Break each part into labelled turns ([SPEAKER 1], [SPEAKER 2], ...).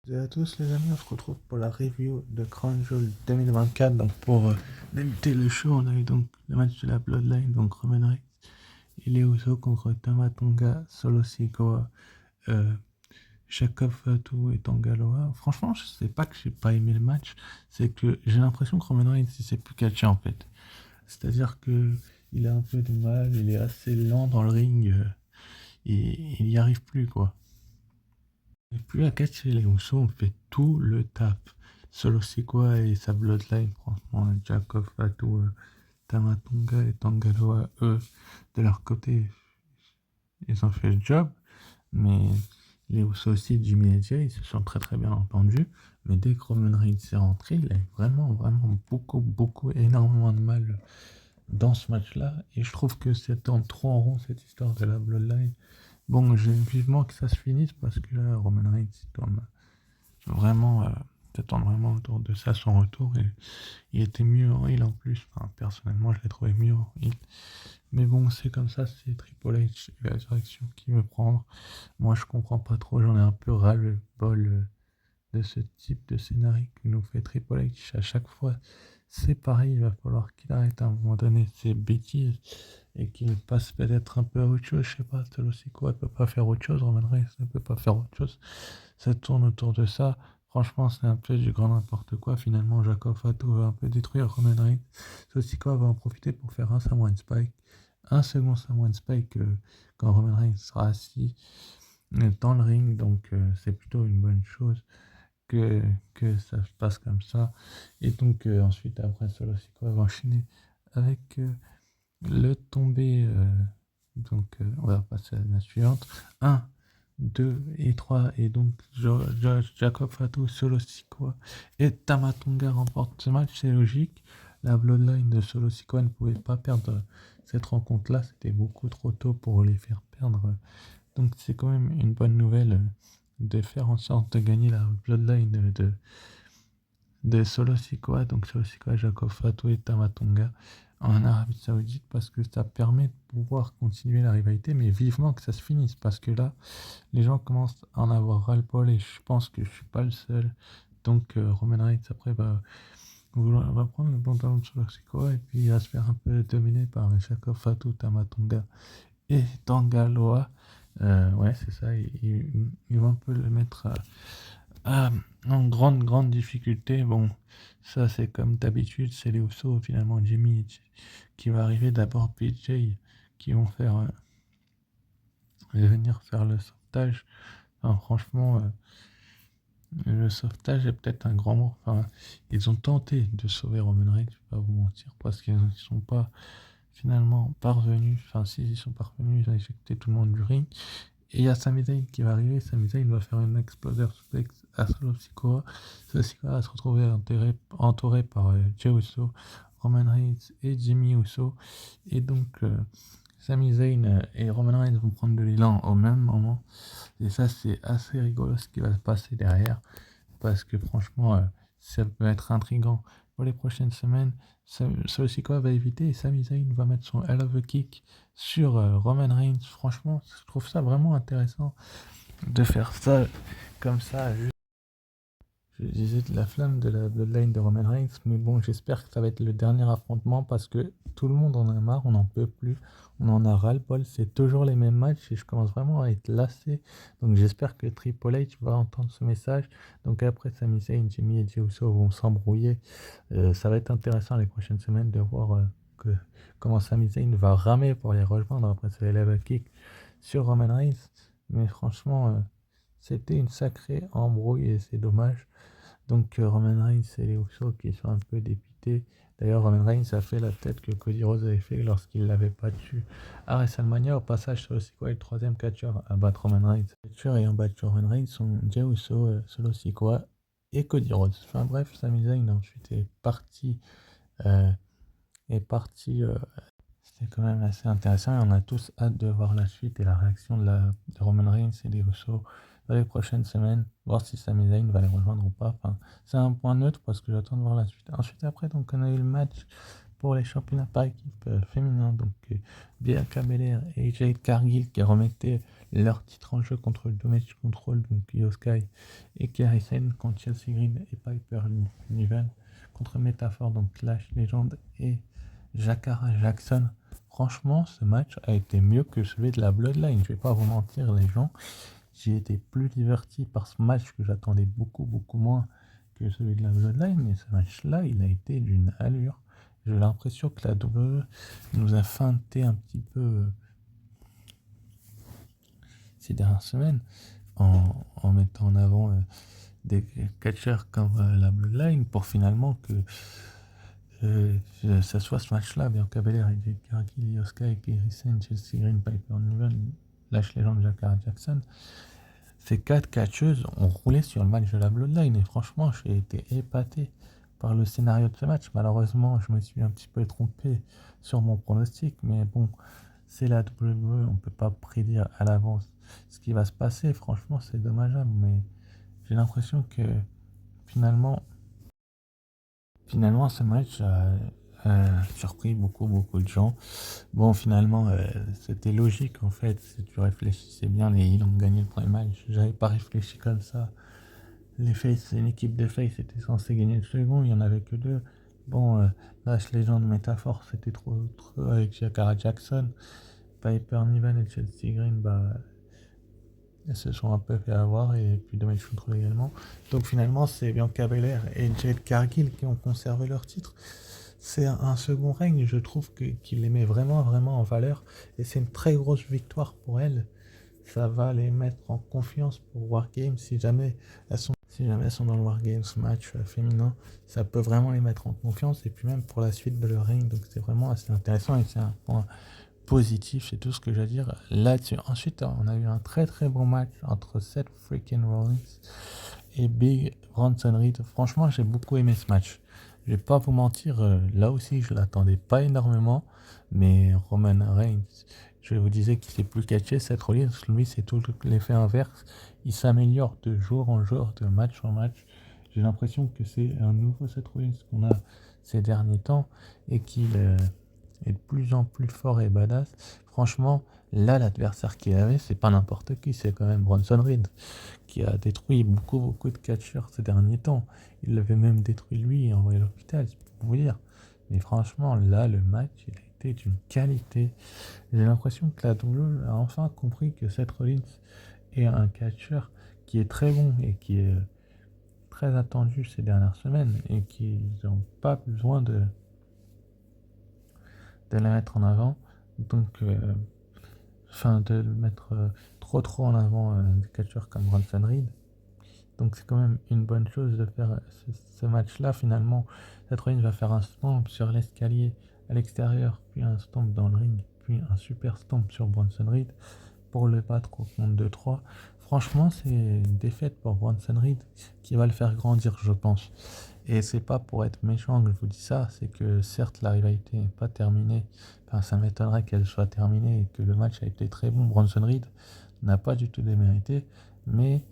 [SPEAKER 1] Salut à tous les amis, on se retrouve pour la review de Crown Jewel 2024. Donc pour débuter le show, on a eu donc le match de la Bloodline, donc Roman Reigns et les Usos contre Tama Tonga, Solo Sikoa, euh, Jacob Fatu et Tanga Loa. Franchement, je sais pas que j'ai pas aimé le match, c'est que j'ai l'impression que Roman Reigns il sait plus catcher en fait. C'est-à-dire que il a un peu de mal, il est assez lent dans le ring et il n'y arrive plus quoi. Et puis à catcher les Usos, on fait tout le taf. Solo Sikoa et sa bloodline, franchement, Jacob Fatu, Tamatonga et Tangaloa, eux, de leur côté, ils ont fait le job. Mais les Usos aussi, Jimmy et Jay, ils se sont très très bien entendus. Mais dès que Roman Reigns est rentré, il a eu vraiment, vraiment beaucoup, énormément de mal dans ce match-là. Et je trouve que c'est tourne trop en rond cette histoire de la bloodline. Bon, j'ai vivement que ça se finisse parce que là, Roman Reigns, il tourne vraiment, ça tourne vraiment autour de ça, son retour. Et il était mieux en heal en plus. Enfin, personnellement, je l'ai trouvé mieux en heal. Mais bon, c'est comme ça, c'est Triple H et la direction qui veut prendre. Moi, je comprends pas trop, j'en ai un peu ras-le-bol de ce type de scénario que nous fait Triple H à chaque fois. C'est pareil, il va falloir qu'il arrête à un moment donné ses bêtises et qu'il passe peut-être un peu à autre chose. Je sais pas, Solo Sikoa ne peut pas faire autre chose, Roman Reigns ne peut pas faire autre chose. Ça tourne autour de ça. Franchement, c'est un peu du grand n'importe quoi. Finalement, Jacob Fatu va un peu détruire Roman Reigns. Solo Sikoa va en profiter pour faire un Samoan Spike. Un second Samoan Spike quand Roman Reigns sera assis dans le ring. Donc, c'est plutôt une bonne chose que ça se passe comme ça. Et donc, ensuite, après, Solo Sikoa va enchaîner avec le tombé. Donc, on va passer à la suivante. Un 2 et 3 et donc Jacob Fatu, Solo Sikoa et Tamatonga remportent ce match, c'est logique. La Bloodline de Solo Sikoa ne pouvait pas perdre cette rencontre-là, c'était beaucoup trop tôt pour les faire perdre. Donc c'est quand même une bonne nouvelle de faire en sorte de gagner la Bloodline de Solo Sikoa, donc Solo Sikoa, Jacob Fatu et Tamatonga en Arabie Saoudite parce que ça permet de pouvoir continuer la rivalité, mais vivement que ça se finisse parce que là, les gens commencent à en avoir ras-le-bol et je pense que je suis pas le seul. Donc Roman Reigns après va prendre le bon talon sur le Sikoa et puis il va se faire un peu dominer par Jacob Fatu, Tamatonga et Tangaloa. Ouais, c'est ça, ils vont un peu le mettre en grande difficulté. Bon, ça c'est comme d'habitude, c'est les Usos finalement, Jimmy qui va arriver d'abord, PJ qui vont faire venir faire le sauvetage. Enfin, franchement, le sauvetage est peut-être un grand mot. Enfin, ils ont tenté de sauver Roman Reigns, je vais pas vous mentir, parce qu'ils ne sont pas finalement parvenus. Enfin, s'ils y sont parvenus, ils ont éjecté tout le monde du ring. Et il y a Sami Zayn qui va arriver. Sami Zayn va faire une exploder suplex à Solo Sikoa. Solo Sikoa va se retrouver entouré par Jey Uso, Roman Reigns et Jimmy Uso. Et donc, Sami Zayn et Roman Reigns vont prendre de l'élan au même moment. Et ça, c'est assez rigolo ce qui va se passer derrière. Parce que franchement, ça peut être intriguant pour les prochaines semaines. Solo Sikoa va éviter et Sami Zayn va mettre son Hell of a Kick sur Roman Reigns. Franchement, je trouve ça vraiment intéressant de faire ça comme ça. Je disais de la flamme de la Bloodline de Roman Reigns, mais bon, j'espère que ça va être le dernier affrontement parce que tout le monde en a marre, on n'en peut plus, on en a ras-le-bol, c'est toujours les mêmes matchs et je commence vraiment à être lassé. Donc j'espère que Triple H va entendre ce message. Donc après, Sami Zayn, Jimmy et Jey Uso vont s'embrouiller. Ça va être intéressant les prochaines semaines de voir comment Sami Zayn va ramer pour les rejoindre après ce level kick sur Roman Reigns. Mais franchement, c'était une sacrée embrouille et c'est dommage. Donc Roman Reigns et les Usos qui sont un peu dépités. D'ailleurs, Roman Reigns a fait la tête que Cody Rhodes avait fait lorsqu'il l'avait battu à WrestleMania. Au passage, Solo Sikoa est le troisième catcheur à battre Roman Reigns. Les catcheurs ayant battu Roman Reigns sont Jey Uso, Solo Sikoa et Cody Rhodes. Enfin bref, Sami Zayn ensuite est parti. euh, C'était quand même assez intéressant et on a tous hâte de voir la suite et la réaction de Roman Reigns et des Usos dans les prochaines semaines, voir si Sami Zayn va les rejoindre ou pas. Enfin, c'est un point neutre parce que j'attends de voir la suite. Ensuite, après, donc, on a eu le match pour les championnats par équipe féminin. Donc, Bianca Belair et Jade Cargill qui remettaient leur titre en jeu contre le Damage Control, donc Io Sky et Kairi Sane, contre Chelsea Green et Piper Niven, contre Métaphore, donc Clash Legend et Jakara Jackson. Franchement, ce match a été mieux que celui de la Bloodline, je vais pas vous mentir les gens. J'ai été plus diverti par ce match que j'attendais beaucoup moins que celui de la Bloodline, mais ce match-là, il a été d'une allure. J'ai l'impression que la WWE nous a feinté un petit peu ces dernières semaines en mettant en avant des catcheurs comme la Bloodline pour finalement que ça soit ce match-là. Bianca Belair, AJ Cargill, Io Sky, Kairi Sane, Chelsea Green, Piper Niven, Lash Legend, Jakara Jackson. Ces 4 catcheuses ont roulé sur le match de la Bloodline et franchement, j'ai été épaté par le scénario de ce match. Malheureusement, je me suis un petit peu trompé sur mon pronostic, mais bon, c'est la WWE, on ne peut pas prédire à l'avance ce qui va se passer. Franchement, c'est dommageable, mais j'ai l'impression que finalement, ce match a surpris beaucoup de gens. Bon, finalement, c'était logique en fait. Si tu réfléchissais bien, les Heels ont gagné le premier match. J'avais pas réfléchi comme ça. Les Face, une équipe de Face était censée gagner le second, il y en avait que 2. Bon, Lash Legend Métaphore, c'était trop avec Jakara Jackson. Piper Niven et Chelsea Green, bah, elles se sont un peu fait avoir, et puis Damage Control également. Donc finalement, c'est Bianca Belair et Jade Cargill qui ont conservé leur titre. C'est un second règne, je trouve qu'il les met vraiment en valeur, et c'est une très grosse victoire pour elles. Ça va les mettre en confiance pour Wargames si jamais elles sont dans le Wargames match féminin. Ça peut vraiment les mettre en confiance, et puis même pour la suite de leur règne. Donc c'est vraiment assez intéressant et c'est un point positif, c'est tout ce que j'ai à dire là-dessus. Ensuite, on a eu un très bon match entre Seth freaking Rollins et Big Bronson Reed. Franchement, j'ai beaucoup aimé ce match. Je vais pas vous mentir, là aussi, je l'attendais pas énormément, mais Roman Reigns, je vous disais qu'il s'est plus catché. Seth Rollins, lui, c'est tout l'effet inverse. Il s'améliore de jour en jour, de match en match. J'ai l'impression que c'est un nouveau Seth Rollins qu'on a ces derniers temps et qu'il est de plus en plus fort et badass. Franchement, là, l'adversaire qu'il avait, c'est pas n'importe qui, c'est quand même Bronson Reed, qui a détruit beaucoup de catcheurs ces derniers temps. Il l'avait même détruit lui et envoyé à l'hôpital, c'est pour vous dire. Mais franchement, là, le match, il a été d'une qualité. J'ai l'impression que la WWE a enfin compris que Seth Rollins est un catcheur qui est très bon et qui est très attendu ces dernières semaines, et qu'ils n'ont pas besoin de les mettre en avant. Donc, de le mettre trop en avant des catcheurs comme Bronson Reed. Donc c'est quand même une bonne chose de faire ce match-là. Finalement, Seth Rollins va faire un stomp sur l'escalier à l'extérieur, puis un stomp dans le ring, puis un super stomp sur Bronson Reed pour le battre au compte de 3. Franchement, c'est une défaite pour Bronson Reed qui va le faire grandir, je pense. Et c'est pas pour être méchant que je vous dis ça, c'est que certes la rivalité n'est pas terminée, enfin ça m'étonnerait qu'elle soit terminée et que le match a été très bon. Bronson Reed n'a pas du tout démérité, mais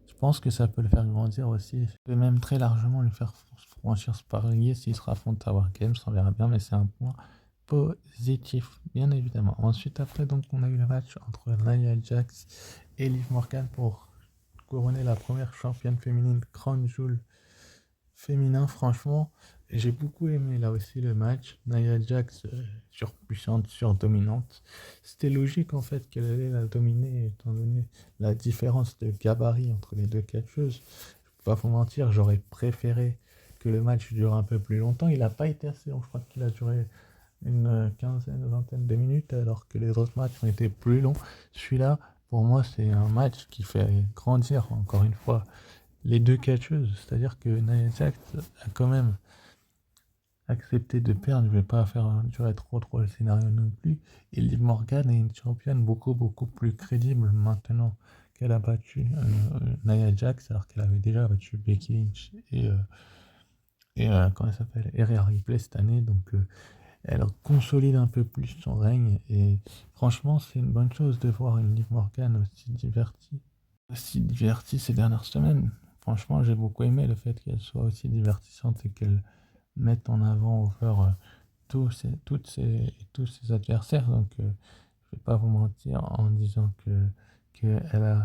[SPEAKER 1] je pense que ça peut le faire grandir aussi. Ça peut même très largement lui faire franchir ce palier s'il se affronte à Wargames, on verra bien, mais c'est un point positif, bien évidemment. Ensuite, après, donc, on a eu le match entre Nia Jax et Liv Morgan pour couronner la première championne féminine Crown Jewel féminin. Franchement, j'ai beaucoup aimé là aussi le match. Nia Jax surpuissante, surdominante. C'était logique en fait qu'elle allait la dominer étant donné la différence de gabarit entre les deux catcheuses. Je peux pas vous mentir, j'aurais préféré que le match dure un peu plus longtemps. Il n'a pas été assez long, je crois qu'il a duré une quinzaine, vingtaine de minutes, alors que les autres matchs ont été plus longs. Celui-là, pour moi, c'est un match qui fait grandir, encore une fois, les deux catcheuses. C'est-à-dire que Nia Jax a quand même accepté de perdre. Je vais pas faire durer trop le scénario non plus. Et Liv Morgan est une championne beaucoup plus crédible maintenant qu'elle a battu Nia Jax, alors qu'elle avait déjà battu Becky Lynch et comment elle s'appelle, et Rhea Ripley cette année. Donc elle consolide un peu plus son règne, et franchement c'est une bonne chose de voir une Liv Morgan aussi divertie ces dernières semaines. Franchement, j'ai beaucoup aimé le fait qu'elle soit aussi divertissante et qu'elle mette en avant over tous ses adversaires. Donc je vais pas vous mentir en disant que qu'elle a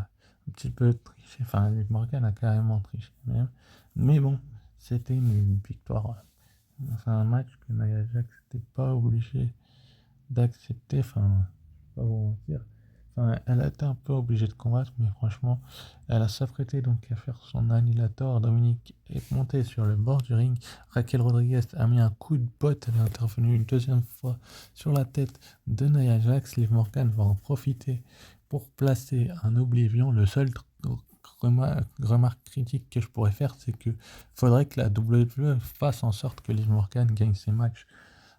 [SPEAKER 1] un petit peu triché, enfin Liv Morgan a carrément triché même. Mais bon, c'était une victoire. C'est un match que Nia Jax n'était pas obligée d'accepter, enfin, je vais pas vous mentir. Enfin, elle a été un peu obligée de combattre, mais franchement, elle a s'apprêté donc à faire son annihilator. Dominique est monté sur le bord du ring. Raquel Rodriguez a mis un coup de botte. Elle est intervenue une deuxième fois sur la tête de Nia Jax. Liv Morgan va en profiter pour placer un Oblivion. Le seul remarque critique que je pourrais faire, c'est que faudrait que la WWE fasse en sorte que Liv Morgan gagne ses matchs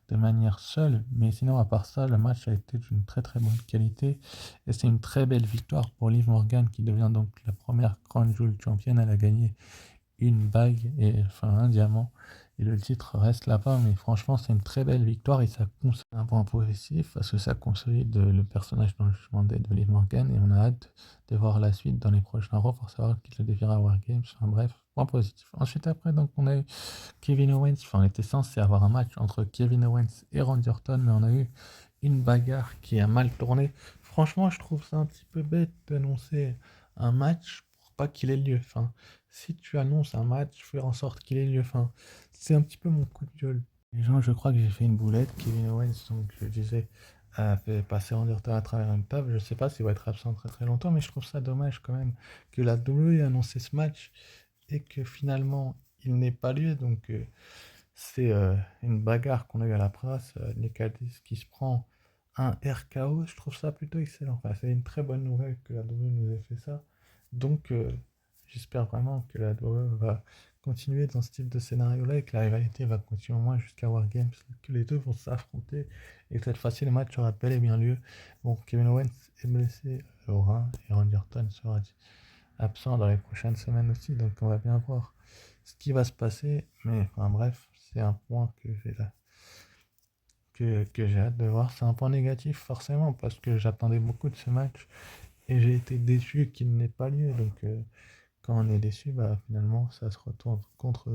[SPEAKER 1] de manière seule, mais sinon à part ça, le match a été d'une très très bonne qualité et c'est une très belle victoire pour Liv Morgan qui devient donc la première Crown Jewel championne. Elle a gagné une bague et enfin un diamant et le titre reste là-bas, mais franchement c'est une très belle victoire et ça consolide un point positif parce que ça consolide le personnage dans le jugement de Liv Morgan et on a hâte de voir la suite dans les prochains Raw pour savoir qui le défiera à Wargames. Enfin bref, point positif. Ensuite après donc on a eu Kevin Owens, enfin on était censé avoir un match entre Kevin Owens et Randy Orton, mais on a eu une bagarre qui a mal tourné. Franchement je trouve ça un petit peu bête d'annoncer un match pour pas qu'il ait lieu. Enfin, si tu annonces un match, fais en sorte qu'il ait lieu. Enfin, c'est un petit peu mon coup de gueule. Les gens, je crois que j'ai fait une boulette. Kevin Owens, donc je disais, a fait passer Randy Orton à travers une table. Je sais pas s'il va être absent très très longtemps, mais je trouve ça dommage quand même que la WWE ait annoncé ce match et que finalement il n'ait pas lieu. Donc c'est une bagarre qu'on a eu à la presse. Nick Aldis qui se prend un RKO. Je trouve ça plutôt excellent. Enfin, c'est une très bonne nouvelle que la WWE nous ait fait ça. Donc j'espère vraiment que la WWE va continuer dans ce type de scénario-là et que la rivalité va continuer au moins jusqu'à Wargames, que les deux vont s'affronter et que cette fois-ci le match aura bel et bien lieu. Bon, Kevin Owens est blessé au rein et Randy Orton sera absent dans les prochaines semaines aussi, donc on va bien voir ce qui va se passer. Mais enfin bref, c'est un point que j'ai là, que j'ai hâte de voir. C'est un point négatif forcément parce que j'attendais beaucoup de ce match et j'ai été déçu qu'il n'ait pas lieu. Donc quand on est déçu, bah finalement ça se retourne contre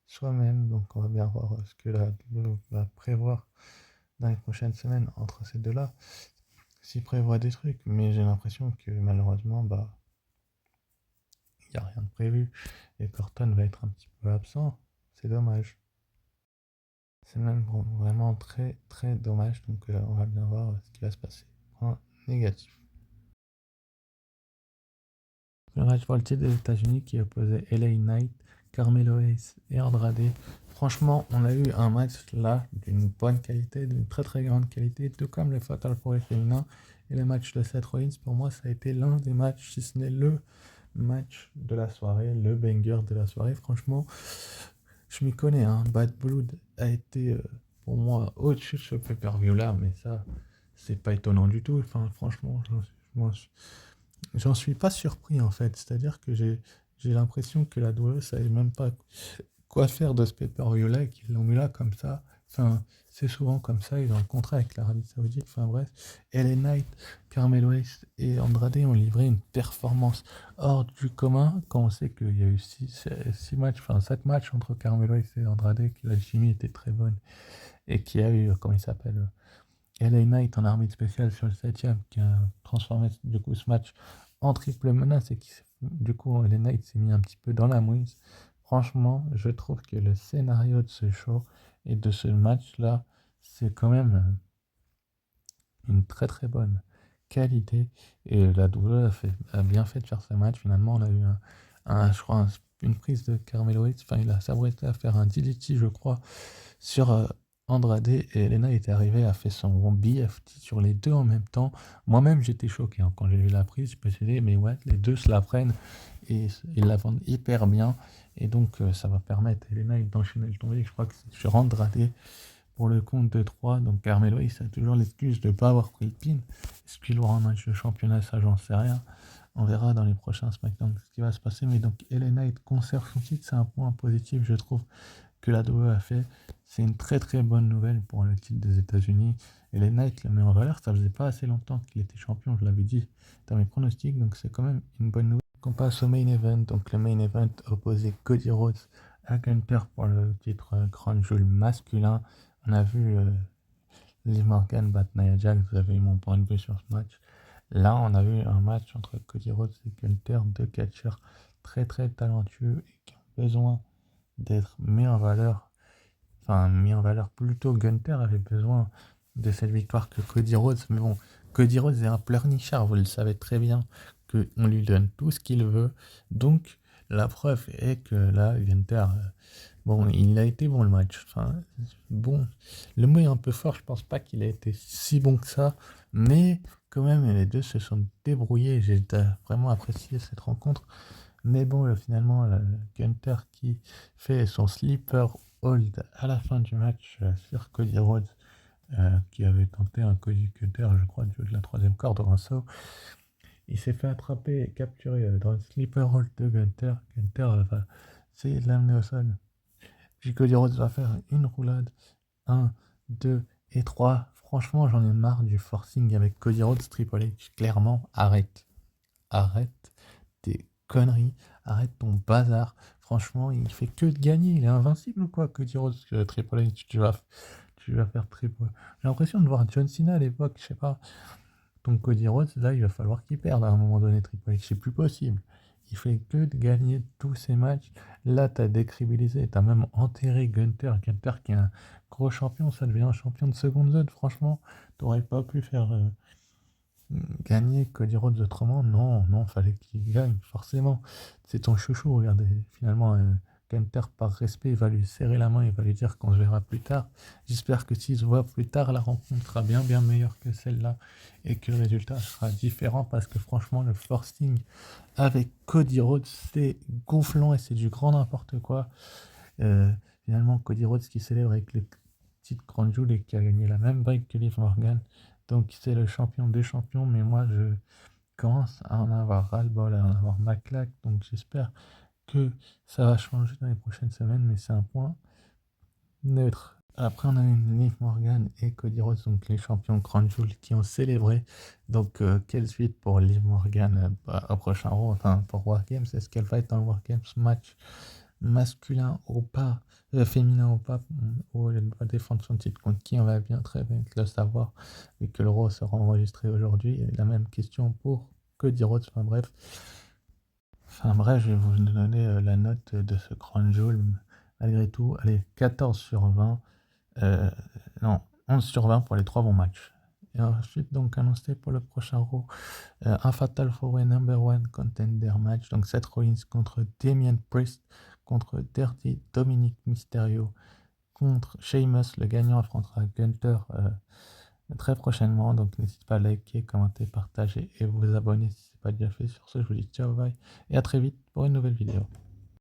[SPEAKER 1] soi-même. Donc on va bien voir ce que la WWE va prévoir dans les prochaines semaines entre ces deux-là. S'il prévoit des trucs, mais j'ai l'impression que malheureusement, bah il n'y a rien de prévu et Corton va être un petit peu absent. C'est dommage. C'est même vraiment très très dommage. Donc on va bien voir ce qui va se passer. Point négatif. Le match pour le titre des États-Unis qui opposait LA Knight, Carmelo Hayes et Andrade. Franchement, on a eu un match là d'une bonne qualité, d'une très très grande qualité, tout comme le Fatal 4 féminin et le match de Seth Rollins. Pour moi, ça a été l'un des matchs, si ce n'est le match de la soirée, le banger de la soirée. Franchement, je m'y connais, hein. Bad Blood a été pour moi au-dessus de ce pay-per-view là, mais ça, c'est pas étonnant du tout. Enfin, franchement, j'en suis pas surpris en fait. C'est-à-dire que j'ai l'impression que la WWE savait même pas quoi faire de ce pay-per-view là et qu'ils l'ont mis là comme ça. Enfin, c'est souvent comme ça, ils ont un contrat avec l'Arabie Saoudite. Enfin bref, LA Knight, Carmelo Hayes et Andrade ont livré une performance hors du commun quand on sait qu'il y a eu 6 matchs, enfin 7 matchs entre Carmelo Hayes et Andrade, que la chimie était très bonne et qu'il y a eu, comment il s'appelle, LA Knight en arbitre spécial sur le 7ème qui a transformé du coup ce match en triple menace et qui du coup LA Knight s'est mis un petit peu dans la mouise. Franchement, je trouve que le scénario de ce show et de ce match-là, c'est quand même une très très bonne qualité. Et la WWE a bien fait de faire ce match. Finalement, on a eu je crois, une prise de Carmelo Hayes. Enfin, il a s'apprêté à faire un DDT, je crois, sur Andrade et Elena était arrivée à faire son BFT sur les deux en même temps. Moi-même, j'étais choqué hein, quand j'ai vu la prise. Je me suis dit, mais ouais, les deux se la prennent et ils la vendent hyper bien. Et donc, ça va permettre à Elena d'enchaîner le tombé. Je crois que c'est sur Andrade pour le compte de 3. Donc, Carmelo, il a toujours l'excuse de ne pas avoir pris le pin. Est-ce qu'il aura un match de championnat? Ça, j'en sais rien. On verra dans les prochains SmackDown ce qui va se passer. Mais donc, Elena conserve son titre. C'est un point positif, je trouve, que la WWE a fait. C'est une très très bonne nouvelle pour le titre des États-Unis. Et les Knights le met en valeur. Ça faisait pas assez longtemps qu'il était champion, je l'avais dit dans mes pronostics. Donc c'est quand même une bonne nouvelle. On passe au main event. Donc le main event opposait Cody Rhodes à Gunther pour le titre Crown Jewel masculin. On a vu Liv Morgan battre Nia Jax. Vous avez eu mon point de vue sur ce match. Là, on a eu un match entre Cody Rhodes et Gunther, deux catcheurs très très talentueux et qui ont besoin d'être mis en valeur. Enfin, mis en valeur plutôt. Gunther avait besoin de cette victoire que Cody Rhodes. Mais bon, Cody Rhodes est un pleurnichard, vous le savez très bien, qu'on lui donne tout ce qu'il veut. Donc, la preuve est que là, Gunther, bon, il a été bon le match. Enfin, bon, le mot est un peu fort, je pense pas qu'il a été si bon que ça. Mais quand même, les deux se sont débrouillés. J'ai vraiment apprécié cette rencontre. Mais bon, finalement, Gunther qui fait son sleeper hold à la fin du match sur Cody Rhodes, qui avait tenté un Cody Cutter, je crois, du haut de la troisième corde ou un saut. Il s'est fait attraper et capturer dans le sleeper hold de Gunther. Gunther va essayer de l'amener au sol. Puis Cody Rhodes va faire une roulade. 1, 2 et 3. Franchement, j'en ai marre du forcing avec Cody Rhodes, Triple H. Clairement, arrête. Arrête tes conneries. Arrête ton bazar. Franchement, il fait que de gagner. Il est invincible ou quoi, Cody Rhodes, Triple H, tu vas faire triple. J'ai l'impression de voir John Cena à l'époque, je sais pas. Donc Cody Rhodes, là, il va falloir qu'il perde à un moment donné, Triple H. C'est plus possible. Il fait que de gagner tous ses matchs. Là, t'as décrédibilisé, t'as même enterré Gunther. Gunther qui est un gros champion, ça devient un champion de seconde zone. Franchement, t'aurais pas pu faire gagner Cody Rhodes autrement. Non, non, fallait qu'il gagne, forcément. C'est ton chouchou, regardez. Finalement, Gunther, par respect, il va lui serrer la main, il va lui dire qu'on se verra plus tard. J'espère que s'il se voit plus tard, la rencontre sera bien, bien meilleure que celle-là et que le résultat sera différent parce que franchement, le forcing avec Cody Rhodes, c'est gonflant et c'est du grand n'importe quoi. Finalement, Cody Rhodes qui célèbre avec les petites grandes joues et qui a gagné la même break que Liv Morgan. Donc, c'est le champion des champions, mais moi, je commence à en avoir ras-le-bol, à en avoir ma claque. Donc, j'espère que ça va changer dans les prochaines semaines, mais c'est un point neutre. Après, on a eu Liv Morgan et Cody Rhodes, donc les champions Crown Jewel, qui ont célébré. Donc, quelle suite pour Liv Morgan au prochain Raw, enfin pour War Games? Est-ce qu'elle va être dans le War Games match masculin ou pas, féminin ou pas, où elle va défendre son titre contre qui? On va bien très bien le savoir, vu que le Raw sera enregistré aujourd'hui. Et la même question pour Cody Rhodes, enfin bref, je vais vous donner la note de ce Crown Jewel. Malgré tout, allez, 14 sur 20. Non, 11 sur 20 pour les 3 bons matchs. Et ensuite, donc, annoncé pour le prochain Raw, un Fatal 4-Way Number 1 Contender match. Donc, Seth Rollins contre Damian Priest, contre Dirty Dominic Mysterio, contre Sheamus. Le gagnant affrontera Gunther très prochainement. Donc, n'hésitez pas à liker, commenter, partager et vous abonner si ce n'est pas déjà fait. Sur ce, je vous dis ciao, bye et à très vite pour une nouvelle vidéo.